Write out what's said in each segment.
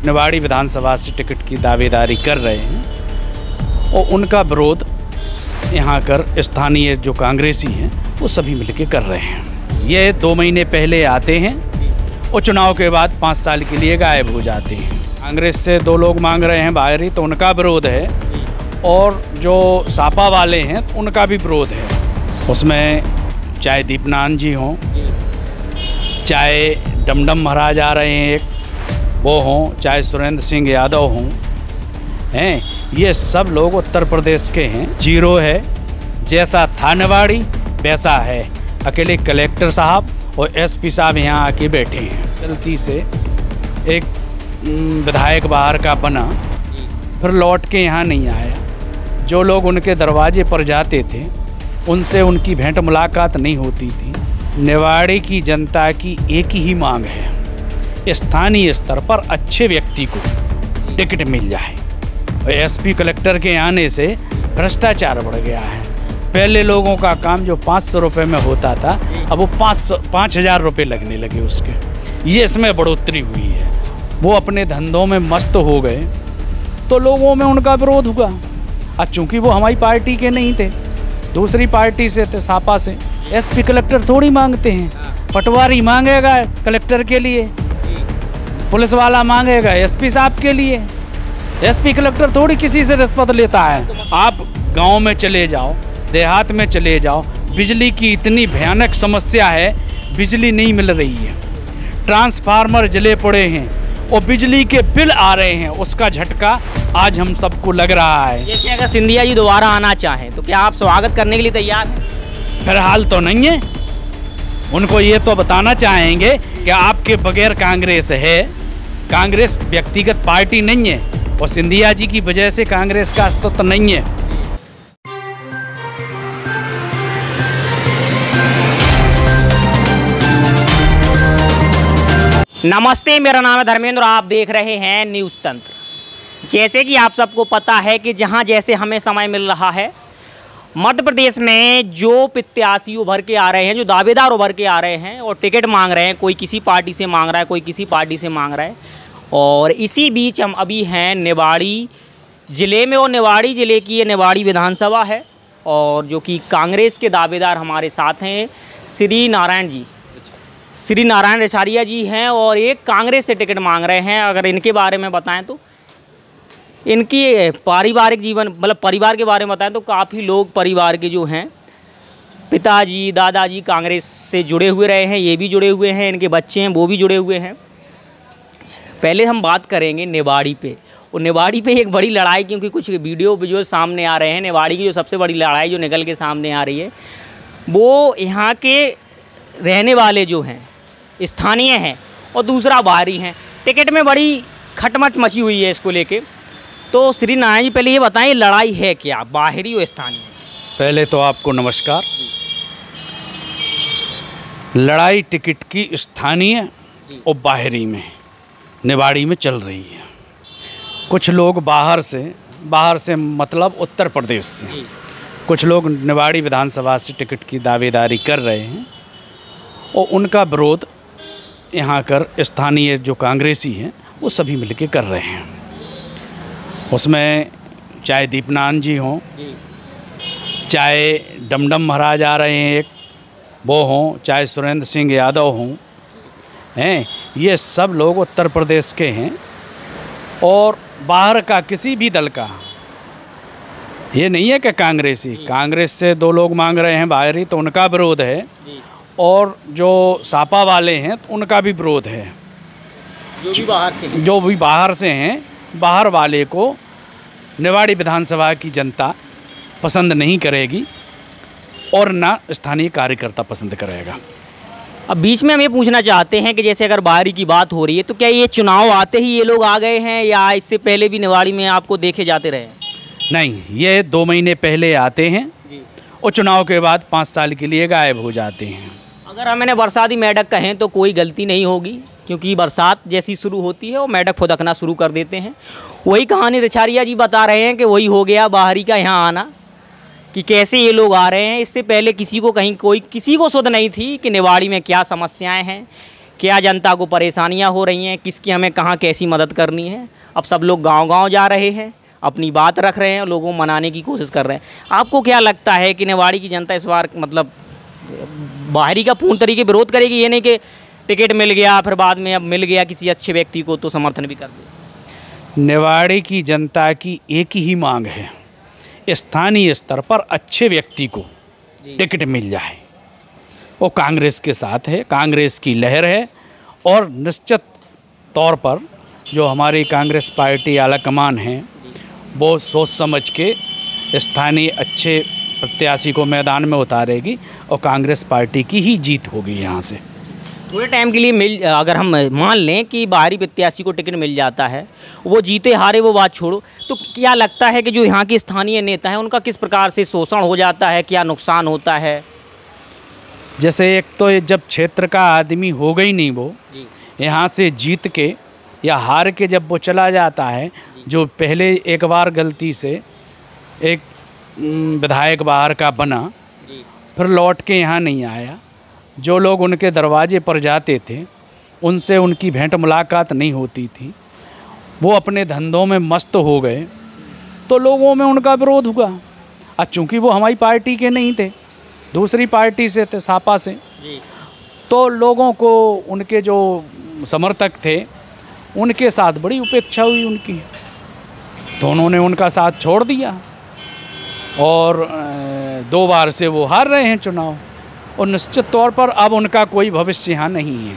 निवाड़ी विधानसभा से टिकट की दावेदारी कर रहे हैं और उनका विरोध यहाँ कर स्थानीय जो कांग्रेसी हैं वो सभी मिलके कर रहे हैं। ये 2 महीने पहले आते हैं और चुनाव के बाद 5 साल के लिए गायब हो जाते हैं। कांग्रेस से 2 लोग मांग रहे हैं बाहरी, तो उनका विरोध है, और जो सापा वाले हैं उनका भी विरोध है। उसमें चाहे दीपनान जी हों, चाहे डमडम महाराज आ रहे हैं एक वो हों, चाहे सुरेंद्र सिंह यादव हों, हैं ये सब लोग उत्तर प्रदेश के हैं। जीरो है, जैसा था निवाड़ी वैसा है। अकेले कलेक्टर साहब और एसपी साहब यहाँ आके बैठे हैं। गलती से एक विधायक बाहर का बना, फिर लौट के यहाँ नहीं आया। जो लोग उनके दरवाजे पर जाते थे उनसे उनकी भेंट मुलाकात नहीं होती थी। निवाड़ी की जनता की एक ही मांग है, स्थानीय स्तर पर अच्छे व्यक्ति को टिकट मिल जाए। और एसपी कलेक्टर के आने से भ्रष्टाचार बढ़ गया है। पहले लोगों का काम जो 500 रुपये में होता था, अब वो 5,000 रुपये लगने लगे उसके। ये इसमें बढ़ोतरी हुई है। वो अपने धंधों में मस्त हो गए तो लोगों में उनका विरोध हुआ। और चूँकि वो हमारी पार्टी के नहीं थे, दूसरी पार्टी से थे, सापा से। एसपी कलेक्टर थोड़ी मांगते हैं, पटवारी मांगेगा कलेक्टर के लिए, पुलिस वाला मांगेगा एसपी साहब के लिए। एसपी कलेक्टर थोड़ी किसी से रिश्वत लेता है। आप गांव में चले जाओ, देहात में चले जाओ, बिजली की इतनी भयानक समस्या है, बिजली नहीं मिल रही है। ट्रांसफार्मर जले पड़े हैं और बिजली के बिल आ रहे हैं। उसका झटका आज हम सबको लग रहा है। जैसे अगर सिंधिया जी दोबारा आना चाहें तो क्या आप स्वागत करने के लिए तैयार हैं? फिलहाल तो नहीं है। उनको ये तो बताना चाहेंगे कि आपके बगैर कांग्रेस है। कांग्रेस व्यक्तिगत पार्टी नहीं है और सिंधिया जी की वजह से कांग्रेस का अस्तित्व नहीं है। नमस्ते, मेरा नाम है धर्मेंद्र और आप देख रहे हैं न्यूज़ तंत्र। जैसे कि आप सबको पता है कि जहां जैसे हमें समय मिल रहा है, मध्य प्रदेश में जो प्रत्याशी उभर के आ रहे हैं, जो दावेदार उभर के आ रहे हैं और टिकट मांग रहे हैं, कोई किसी पार्टी से मांग रहा है, कोई किसी पार्टी से मांग रहा है। और इसी बीच हम अभी हैं निवाड़ी ज़िले में, और निवाड़ी ज़िले की ये निवाड़ी विधानसभा है, और जो कि कांग्रेस के दावेदार हमारे साथ हैं श्री नारायण रेछारिया जी हैं, और एक कांग्रेस से टिकट मांग रहे हैं। अगर इनके बारे में बताएं तो इनकी पारिवारिक जीवन, मतलब परिवार के बारे में बताएं तो काफ़ी लोग परिवार के जो हैं, पिताजी दादाजी कांग्रेस से जुड़े हुए रहे हैं, ये भी जुड़े हुए हैं, इनके बच्चे हैं वो भी जुड़े हुए हैं। पहले हम बात करेंगे निवाड़ी पे, और निवाड़ी पे एक बड़ी लड़ाई, क्योंकि कुछ विजुअल सामने आ रहे हैं। निवाड़ी की जो सबसे बड़ी लड़ाई जो निकल के सामने आ रही है, वो यहाँ के रहने वाले जो हैं स्थानीय हैं और दूसरा बाहरी हैं। टिकट में बड़ी खटमट मची हुई है इसको लेके। तो श्री नारायण जी, पहले ये बताएं लड़ाई है क्या, बाहरी और स्थानीय? पहले तो आपको नमस्कार। लड़ाई टिकट की स्थानीय और बाहरी में निवाड़ी में चल रही है। कुछ लोग बाहर से मतलब उत्तर प्रदेश से, कुछ लोग निवाड़ी विधानसभा से टिकट की दावेदारी कर रहे हैं और उनका विरोध यहाँ कर स्थानीय जो कांग्रेसी हैं वो सभी मिलके कर रहे हैं। उसमें चाहे दीपनान जी हों, चाहे डमडम महाराज आ रहे हैं एक वो हों, चाहे सुरेंद्र सिंह यादव हों, हैं ये सब लोग उत्तर प्रदेश के हैं। और बाहर का किसी भी दल का ये नहीं है कि कांग्रेस से 2 लोग मांग रहे हैं बाहरी, तो उनका विरोध है, और जो सापा वाले हैं तो उनका भी विरोध है। जो भी बाहर से हैं, बाहर वाले को निवाड़ी विधानसभा की जनता पसंद नहीं करेगी और ना स्थानीय कार्यकर्ता पसंद करेगा। अब बीच में हम ये पूछना चाहते हैं कि जैसे अगर बाहरी की बात हो रही है, तो क्या ये चुनाव आते ही ये लोग आ गए हैं या इससे पहले भी निवाड़ी में आपको देखे जाते रहे? नहीं, ये 2 महीने पहले आते हैं और चुनाव के बाद 5 साल के लिए गायब हो जाते हैं। अगर हम इन्हें बरसाती मेढक कहें तो कोई गलती नहीं होगी, क्योंकि बरसात जैसी शुरू होती है वो मेढक फुदकना शुरू कर देते हैं। वही कहानी रेछारिया जी बता रहे हैं कि वही हो गया बाहरी का यहाँ आना, कि कैसे ये लोग आ रहे हैं। इससे पहले किसी को कहीं किसी को सुध नहीं थी कि निवाड़ी में क्या समस्याएं हैं, क्या जनता को परेशानियां हो रही हैं, किसकी हमें कहाँ कैसी मदद करनी है। अब सब लोग गांव-गांव जा रहे हैं, अपनी बात रख रहे हैं, लोगों को मनाने की कोशिश कर रहे हैं। आपको क्या लगता है कि निवाड़ी की जनता इस बार मतलब बाहरी का पूर्ण तरीके विरोध करेगी? ये नहीं कि टिकट मिल गया फिर बाद में अब मिल गया किसी अच्छे व्यक्ति को तो समर्थन भी कर दे। निवाड़ी की जनता की एक ही मांग है, स्थानीय स्तर पर अच्छे व्यक्ति को टिकट मिल जाए। वो कांग्रेस के साथ है, कांग्रेस की लहर है और निश्चित तौर पर जो हमारी कांग्रेस पार्टी आलाकमान है वो सोच समझ के स्थानीय अच्छे प्रत्याशी को मैदान में उतारेगी और कांग्रेस पार्टी की ही जीत होगी। यहाँ से थोड़े टाइम के लिए अगर हम मान लें कि बाहरी प्रत्याशी को टिकट मिल जाता है, वो जीते हारे वो बात छोड़ो, तो क्या लगता है कि जो यहाँ के स्थानीय नेता हैं उनका किस प्रकार से शोषण हो जाता है, क्या नुकसान होता है? जैसे एक तो जब क्षेत्र का आदमी हो गई नहीं, वो यहाँ से जीत के या हार के जब वो चला जाता है, जो पहले एक बार गलती से एक विधायक बाहर का बना फिर लौट के यहाँ नहीं आया, जो लोग उनके दरवाजे पर जाते थे उनसे उनकी भेंट मुलाकात नहीं होती थी, वो अपने धंधों में मस्त हो गए, तो लोगों में उनका विरोध हुआ। और चूँकि वो हमारी पार्टी के नहीं थे, दूसरी पार्टी से थे, सापा से, तो लोगों को उनके जो समर्थक थे उनके साथ बड़ी उपेक्षा हुई उनकी, तो उन्होंने उनका साथ छोड़ दिया और 2 बार से वो हार रहे हैं चुनाव और निश्चित तौर पर अब उनका कोई भविष्य यहाँ नहीं है।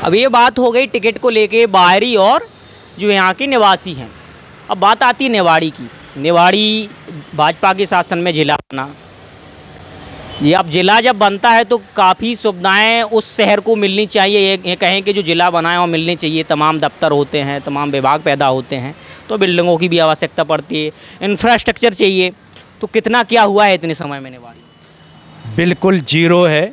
अब ये बात हो गई टिकट को लेके बाहरी और जो यहाँ के निवासी हैं। अब बात आती है निवाड़ी की। निवाड़ी भाजपा के शासन में जिला बना जी। अब जिला जब बनता है तो काफ़ी सुविधाएं उस शहर को मिलनी चाहिए। ये कहें कि जो जिला बना है वो मिलनी चाहिए। तमाम दफ्तर होते हैं, तमाम विभाग पैदा होते हैं, तो बिल्डिंगों की भी आवश्यकता पड़ती है, इंफ्रास्ट्रक्चर चाहिए। तो कितना क्या हुआ है इतने समय में निवाड़ी? बिल्कुल जीरो है।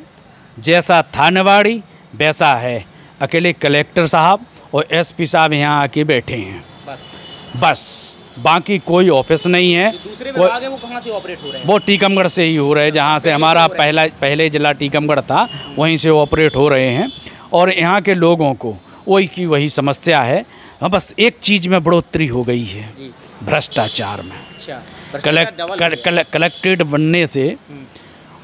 जैसा था निवाड़ी वैसा है। अकेले कलेक्टर साहब और एसपी साहब यहाँ आके बैठे हैं, बस बाकी कोई ऑफिस नहीं है। दूसरे विभाग है वो कहाँ से ऑपरेट हो रहे हैं? वो टीकमगढ़ से ही हो रहे हैं, जहाँ से हमारा पहले ज़िला टीकमगढ़ था वहीं से ऑपरेट हो रहे हैं। और यहाँ के लोगों को वही की वही समस्या है। हाँ, बस एक चीज़ में बढ़ोतरी हो गई है, भ्रष्टाचार में। कलेक्टेड बनने से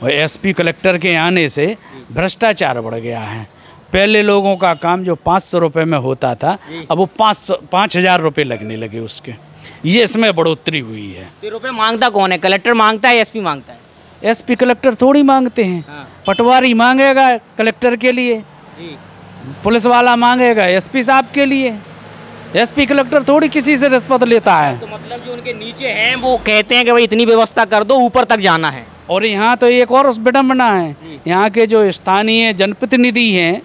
और एसपी कलेक्टर के आने से भ्रष्टाचार बढ़ गया है। पहले लोगों का काम जो 500 रुपये में होता था, अब वो 5,000 रुपये लगने लगे उसके। ये इसमें बढ़ोतरी हुई है। तो रुपये मांगता कौन है? कलेक्टर मांगता है, एसपी मांगता है? एसपी कलेक्टर थोड़ी मांगते हैं। हाँ। पटवारी मांगेगा कलेक्टर के लिए जी। पुलिस वाला मांगेगा एसपी साहब के लिए। एसपी कलेक्टर थोड़ी किसी से रिश्वत लेता है। तो मतलब जो उनके नीचे हैं वो कहते हैं कि भाई इतनी व्यवस्था कर दो, ऊपर तक जाना है। और यहाँ तो एक और विडम्बना है, यहाँ के जो स्थानीय जनप्रतिनिधि हैं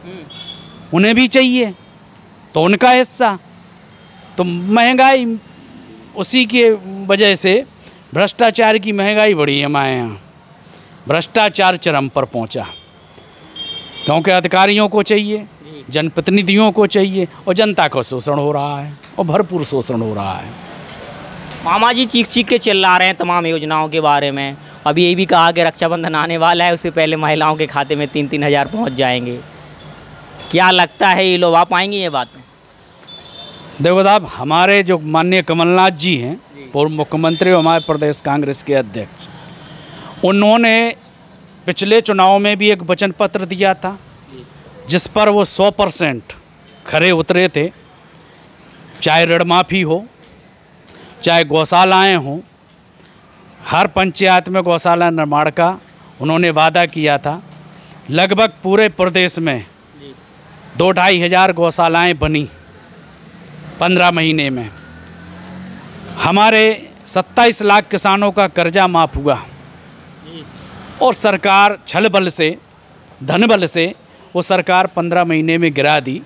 उन्हें भी चाहिए तो उनका हिस्सा। तो महंगाई उसी के वजह से भ्रष्टाचार की महंगाई बढ़ी है हमारे यहाँ। भ्रष्टाचार चरम पर पहुँचा, क्योंकि अधिकारियों को चाहिए, जनप्रतिनिधियों को चाहिए और जनता का शोषण हो रहा है और भरपूर शोषण हो रहा है। मामा जी चीख चीख के चिल्ला रहे हैं तमाम योजनाओं के बारे में। अभी ये भी कहा कि रक्षाबंधन आने वाला है, उससे पहले महिलाओं के खाते में 3-3 हज़ार पहुँच जाएंगे। क्या लगता है ये लोग आ पाएंगे ये बात में? देखो साहब, हमारे जो माननीय कमलनाथ जी हैं, पूर्व मुख्यमंत्री, हमारे प्रदेश कांग्रेस के अध्यक्ष, उन्होंने पिछले चुनाव में भी एक वचन पत्र दिया था जिस पर वो 100% खरे उतरे थे। चाहे ऋण माफ़ी हो, चाहे गौशालाएँ हों, हर पंचायत में गौशाला निर्माण का उन्होंने वादा किया था। लगभग पूरे प्रदेश में 2-2.5 हज़ार गौशालाएँ बनी 15 महीने में। हमारे 27 लाख किसानों का कर्जा माफ़ हुआ और सरकार छल बल से, धन बल से वो सरकार 15 महीने में गिरा दी,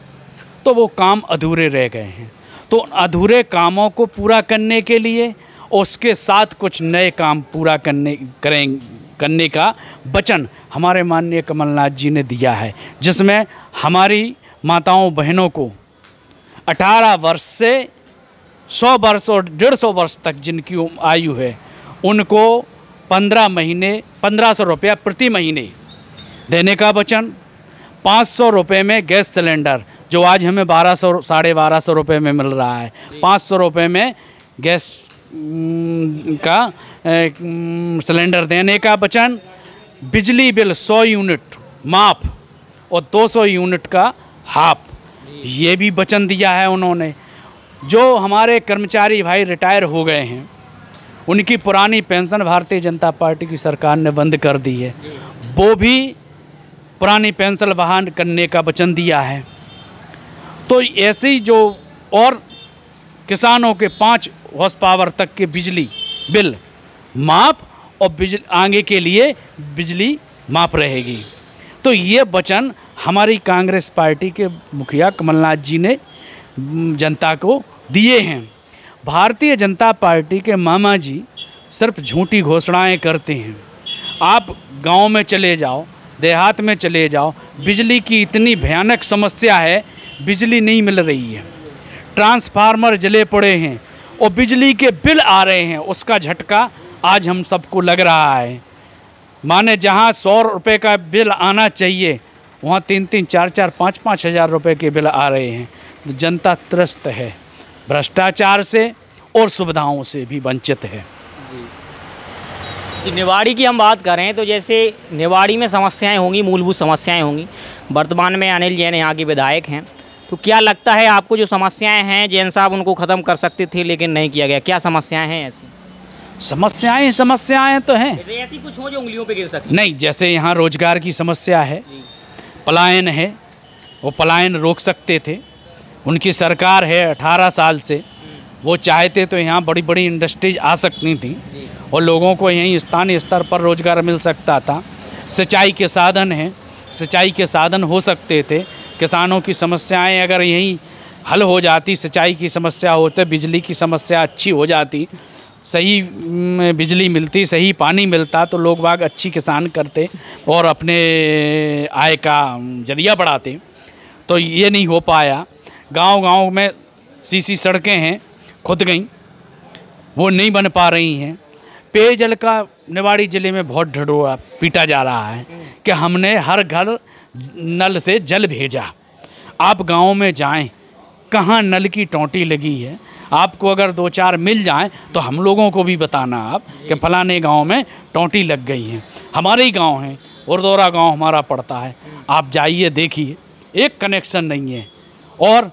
तो वो काम अधूरे रह गए हैं। तो अधूरे कामों को पूरा करने के लिए उसके साथ कुछ नए काम पूरा करने का वचन हमारे माननीय कमलनाथ जी ने दिया है, जिसमें हमारी माताओं बहनों को 18 वर्ष से 100 वर्ष और 150 वर्ष तक जिनकी आयु है उनको 15 महीने 1500 रुपया प्रति महीने देने का वचन। 500 रुपये में गैस सिलेंडर, जो आज हमें 1200 1250 रुपये में मिल रहा है, 500 रुपये में गैस का सिलेंडर देने का वचन। बिजली बिल 100 यूनिट माफ और 200 यूनिट का हाफ, ये भी वचन दिया है उन्होंने। जो हमारे कर्मचारी भाई रिटायर हो गए हैं, उनकी पुरानी पेंशन भारतीय जनता पार्टी की सरकार ने बंद कर दी है, वो भी पुरानी पेंशन बहाल करने का वचन दिया है। तो ऐसे ही जो और किसानों के 5 हॉर्स पावर तक के बिजली बिल माफ और बिजली आगे के लिए बिजली माफ रहेगी। तो ये वचन हमारी कांग्रेस पार्टी के मुखिया कमलनाथ जी ने जनता को दिए हैं। भारतीय जनता पार्टी के मामा जी सिर्फ झूठी घोषणाएं करते हैं। आप गांव में चले जाओ, देहात में चले जाओ, बिजली की इतनी भयानक समस्या है, बिजली नहीं मिल रही है, ट्रांसफार्मर जले पड़े हैं और बिजली के बिल आ रहे हैं। उसका झटका आज हम सबको लग रहा है। माने जहां 100 रुपये का बिल आना चाहिए, वहाँ 3-3, 4-4, 5-5 हज़ार रुपये के बिल आ रहे हैं। तो जनता त्रस्त है, भ्रष्टाचार से और सुविधाओं से भी वंचित है। निवाड़ी की हम बात करें तो जैसे निवाड़ी में समस्याएं होंगी, मूलभूत समस्याएं होंगी। वर्तमान में अनिल जैन यहाँ के विधायक हैं, तो क्या लगता है आपको जो समस्याएं हैं जैन साहब उनको ख़त्म कर सकते थे लेकिन नहीं किया गया? क्या समस्याएं हैं ऐसी? समस्याएं तो हैं, ऐसी कुछ हो जो उंगलियों पे गिर सके? नहीं, जैसे यहाँ रोजगार की समस्या है, पलायन है, वो पलायन रोक सकते थे। उनकी सरकार है 18 साल से, वो चाहते तो यहाँ बड़ी बड़ी इंडस्ट्रीज आ सकती थी और लोगों को यहीं स्थानीय स्तर पर रोजगार मिल सकता था। सिंचाई के साधन हैं, सिंचाई के साधन हो सकते थे। किसानों की समस्याएं अगर यहीं हल हो जाती, सिंचाई की समस्या होते, बिजली की समस्या अच्छी हो जाती, सही बिजली मिलती, सही पानी मिलता, तो लोग बाग अच्छी किसान करते और अपने आय का जरिया बढ़ाते। तो ये नहीं हो पाया। गांव-गांव में सीसी सड़कें हैं, खुद गई, वो नहीं बन पा रही हैं। पेयजल का निवाड़ी ज़िले में बहुत ढिढोरा पीटा जा रहा है कि हमने हर घर नल से जल भेजा। आप गांव में जाएं, कहाँ नल की टोंटी लगी है, आपको अगर 2-4 मिल जाएं तो हम लोगों को भी बताना आप कि फलाने गांव में टोंटी लग गई है। हमारे ही गांव है, उरदौरा गांव हमारा पड़ता है, आप जाइए देखिए, एक कनेक्शन नहीं है। और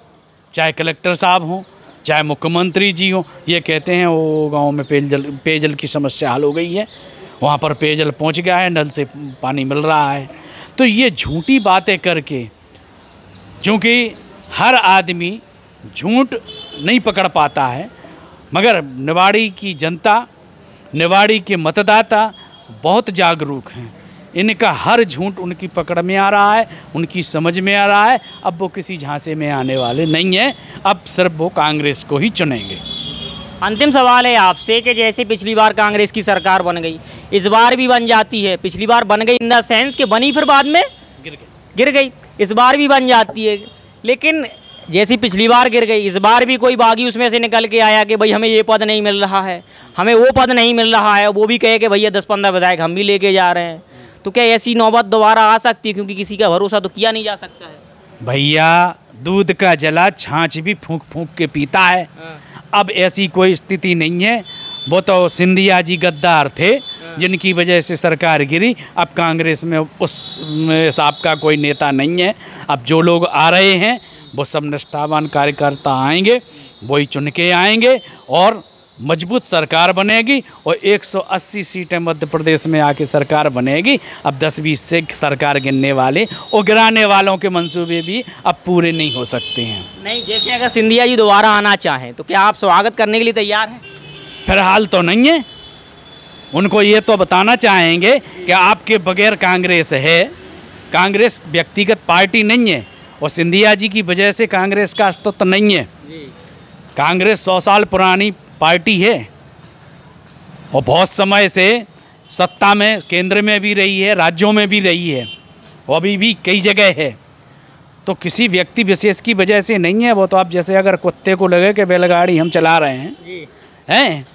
चाहे कलेक्टर साहब हों, चाहे मुख्यमंत्री जी हों, ये कहते हैं वो गांव में पेयजल की समस्या हल हो गई है, वहाँ पर पेयजल पहुँच गया है, नल से पानी मिल रहा है। तो ये झूठी बातें करके, क्योंकि हर आदमी झूठ नहीं पकड़ पाता है, मगर निवाड़ी की जनता, निवाड़ी के मतदाता बहुत जागरूक हैं। इनका हर झूठ उनकी पकड़ में आ रहा है, उनकी समझ में आ रहा है। अब वो किसी झांसे में आने वाले नहीं हैं, अब सिर्फ वो कांग्रेस को ही चुनेंगे। अंतिम सवाल है आपसे कि जैसे पिछली बार कांग्रेस की सरकार बन गई, इस बार भी बन जाती है। पिछली बार बन गई इन द सेंस कि बनी, फिर बाद में गिर गई। इस बार भी बन जाती है, लेकिन जैसी पिछली बार गिर गई, इस बार भी कोई बागी उसमें से निकल के आया कि भाई हमें ये पद नहीं मिल रहा है, हमें वो पद नहीं मिल रहा है, वो भी कहे कि भैया 10-15 विधायक हम भी लेके जा रहे हैं। तो क्या ऐसी नौबत दोबारा आ सकती है? क्योंकि किसी का भरोसा तो किया नहीं जा सकता है। भैया दूध का जला छाछ भी फूंक फूंक के पीता है। अब ऐसी कोई स्थिति नहीं है। वो तो सिंधिया जी गद्दार थे जिनकी वजह से सरकार गिरी। अब कांग्रेस में उस हिसाब का कोई नेता नहीं है। अब जो लोग आ रहे हैं वो सब निष्ठावान कार्यकर्ता आएंगे, वही चुन के आएंगे और मजबूत सरकार बनेगी और 180 सीटें मध्य प्रदेश में आके सरकार बनेगी। अब 10-20 से सरकार गिनने वाले और गिराने वालों के मंसूबे भी अब पूरे नहीं हो सकते हैं। नहीं, जैसे अगर सिंधिया जी दोबारा आना चाहें तो क्या आप स्वागत करने के लिए तैयार हैं? फिलहाल तो नहीं है। उनको ये तो बताना चाहेंगे कि आपके बगैर कांग्रेस है, कांग्रेस व्यक्तिगत पार्टी नहीं है और सिंधिया जी की वजह से कांग्रेस का अस्तित्व नहीं है। कांग्रेस 100 साल पुरानी पार्टी है और बहुत समय से सत्ता में केंद्र में भी रही है, राज्यों में भी रही है और अभी भी कई जगह है। तो किसी व्यक्ति विशेष की वजह से नहीं है। वो तो आप जैसे अगर कुत्ते को लगे कि बैलगाड़ी हम चला रहे हैं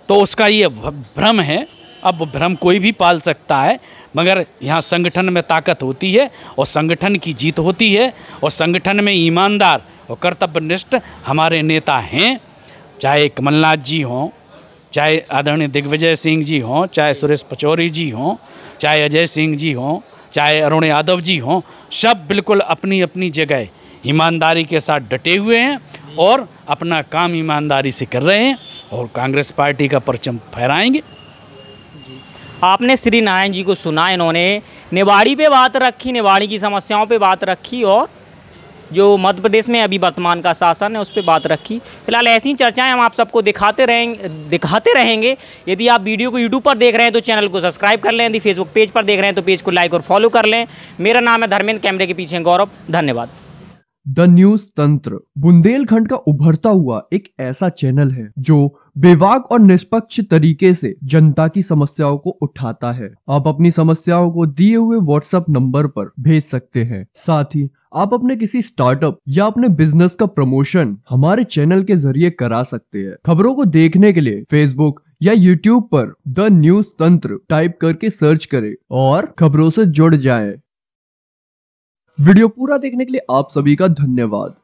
तो उसका ये भ्रम है। अब भ्रम कोई भी पाल सकता है। मगर यहाँ संगठन में ताकत होती है और संगठन की जीत होती है और संगठन में ईमानदार और कर्तव्यनिष्ठ हमारे नेता हैं, चाहे कमलनाथ जी हों, चाहे आदरणीय दिग्विजय सिंह जी हों, चाहे सुरेश पचौरी जी हों, चाहे अजय सिंह जी हों, चाहे अरुण यादव जी हों, सब बिल्कुल अपनी अपनी जगह ईमानदारी के साथ डटे हुए हैं और अपना काम ईमानदारी से कर रहे हैं और कांग्रेस पार्टी का परचम फहराएंगे। आपने श्री नारायण जी को सुना, इन्होंने निवाड़ी पे बात रखी, निवाड़ी की समस्याओं पे बात रखी और जो मध्य प्रदेश में अभी वर्तमान का शासन है उस पर बात रखी। फिलहाल ऐसी चर्चाएं हम आप सबको दिखाते रहेंगे। यदि आप वीडियो को यूट्यूब पर देख रहे हैं तो चैनल को सब्सक्राइब कर लें, यदि फेसबुक पेज पर देख रहे हैं तो पेज को लाइक और फॉलो कर लें। मेरा नाम है धर्मेंद्र, कैमरे के पीछे गौरव। धन्यवाद। द न्यूज तंत्र बुंदेलखंड का उभरता हुआ एक ऐसा चैनल है जो बेबाक और निष्पक्ष तरीके से जनता की समस्याओं को उठाता है। आप अपनी समस्याओं को दिए हुए व्हाट्सएप नंबर पर भेज सकते हैं। साथ ही आप अपने किसी स्टार्टअप या अपने बिजनेस का प्रमोशन हमारे चैनल के जरिए करा सकते हैं। खबरों को देखने के लिए फेसबुक या यूट्यूब पर द न्यूज तंत्र टाइप करके सर्च करें और खबरों से जुड़ जाएं। वीडियो पूरा देखने के लिए आप सभी का धन्यवाद।